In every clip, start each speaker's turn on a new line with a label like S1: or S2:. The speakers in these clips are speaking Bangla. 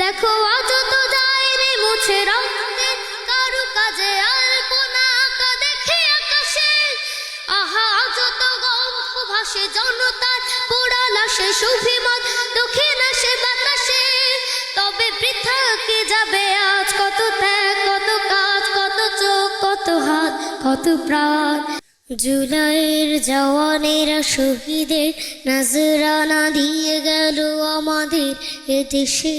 S1: দেখো আজ তো যায় রে মুছে রক্তে কারু কাজে আলপনা আঁকা দেখে আকাশে। আহা আজ তো গন্ধ ভাসে জনতার পোড়া লাশে সুভিমত দক্ষিণ আসে বাতাসে। তবে বৃথা কি যাবে আজ কত ত্যাগ কত কাজ কত চোখ কত হাত কত প্রাণ। জুলাইয়ের জওয়ানেরা শহীদের নজরানা দিয়ে গেল আমাদের এদেশে।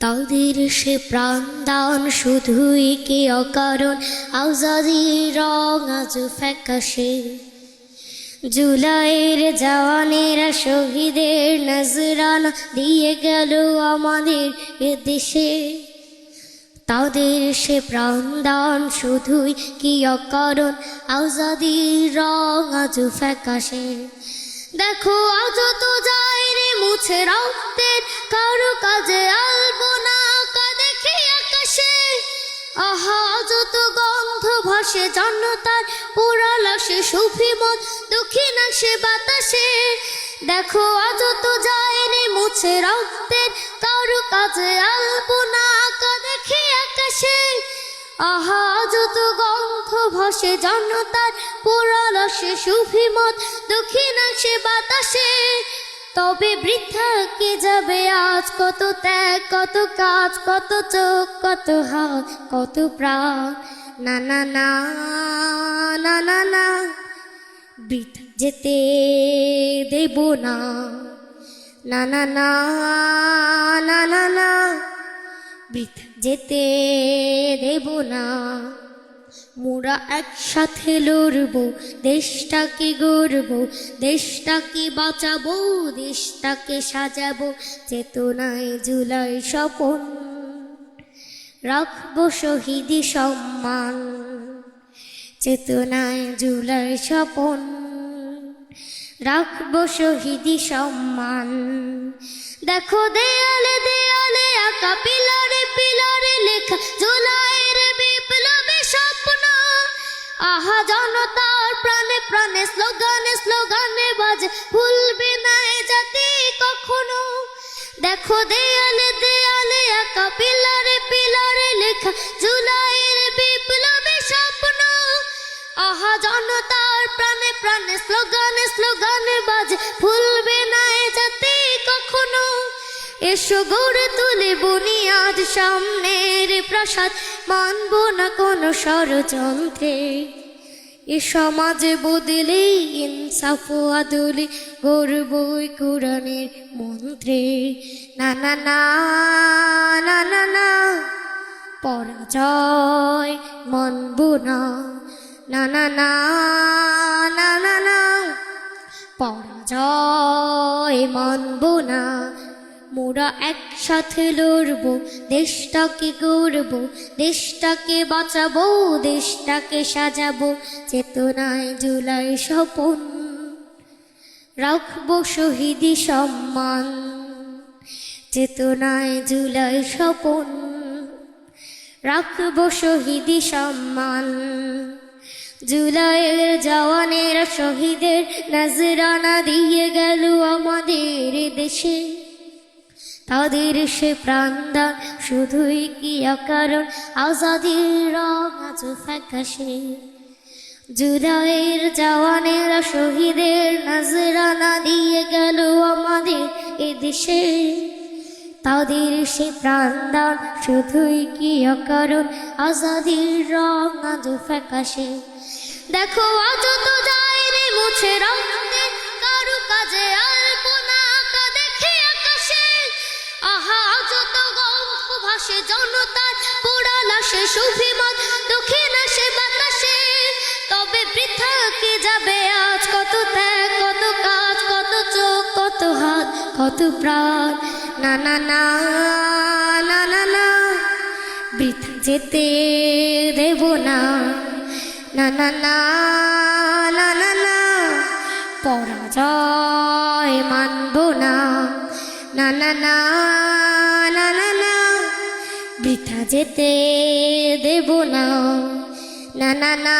S1: তাদের সে প্রাণদান শুধুই কি অকারণ আজাদির রং আজ ফ্যাকাশে। জুলাইয়ের জওয়ানেরা শহীদের নজরানা দিয়ে গেল আমাদের এদেশে। তাদের সে প্রাণদান শুধুই কি অকারণ আজাদির রং আজ ফ্যাকাশে। দেখো আজ তো যায় রে মুছে রক্তের কারো কাজে আলপনা আঁকা দেখে আকাশে। আহা আজ তো গন্ধ ভাসে জনতার পোড়া লাশে সুভিমত দক্ষিণ আসে বাতাসে। দেখো আজ তো যায় রে মুছে রক্তের কারো কাজে আলপনা আঁকা দেখে আকাশে। আহা আজ তো গন্ধ ভাসে জনতার পোড়া লাশে সুভিমত দক্ষিণ আসে বাতাসে। তবে বৃথা কে যাবে আজ কত ত্যাগ কত কাজ কত চোখ কত হাত কত প্রাণ। না না না না না না বৃথা যেতে দেব না। না না না না না না বৃথা যেতে দেব না। মোরা একসাথে লড়ব দেশটাকে গড়ব দেশটাকে বাঁচাবো দেশটাকে সাজাবো। চেতনায় জুলাই স্বপন রাখবো শহীদি সম্মান। চেতনায় জুলাই স্বপন রাখবো শহীদি সম্মান। দেখো দেয়ালে দেয়ালে আঁকা পিলারে পিলারে লেখা জুলাইয়ের বিপ্লবী স্বপ্ন। আহা জনতার প্রাণে প্রাণে স্লোগানে স্লোগানে বাজে ভুলবে না এ জাতি কখনো। দেখো দেয়ালে দেয়ালে আঁকা পিলারে পিলারে লেখা জুলাইয়ের বিপ্লবী স্বপ্ন। আহা জনতার প্রাণে প্রাণে স্লোগানে স্লোগানে বাজে ভুলবে না এ জাতি কখনো। এসো গড়ে তুলে বুনিয়াদ সামনের প্রাসাদ মানব না কোনো ষড়যন্ত্রে। এ সমাজে বদলে ইনসাফ ও আদলে গড়বই কোরআনের মন্ত্রে। না না না না না না পরাজয় মানব না। না না না না না না পরাজয় মানব না। মোরা একসাথে লড়ব দেশটাকে গড়ব দেশটাকে বাঁচাবো দেশটাকে সাজাবো। চেতনায় জুলাই স্বপন রাখবো শহীদি সম্মান। চেতনায় জুলাই স্বপন রাখবো শহীদি সম্মান। জুলাইয়ের জওয়ানেরা শহীদের নজরানা দিয়ে গেল আমাদের দেশে। তাদের সে প্রাণদান শুধুই কি অকারণ আজাদির রং আজ ফ্যাকাশে। জুলাইয়ের জওয়ানেরা শহীদের নজরানা দিয়ে গেল আমাদের এদেশে। তাদের সে প্রাণদান শুধুই কি অকারণ আজাদির রং আজ ফ্যাকাশে। দেখো আজ তো যায় রে মুছে রক্তে কারু কাজে আলপনা আঁকা দেখে আকাশে। আহা আজ তো গন্ধ ভাসে জনতার পোড়া লাশে সুভিমত দক্ষিণ আসে বাতাসে। তবে বৃথা কি যাবে আজ কত ত্যাগ কত কাজ কত চোখ কত হাত কত প্রাণ। না না না না না না বৃথা যেতে দেব না। না না না না না না পরাজয় মানব না। না না না না না না বৃথা যেতে দেব না। না না না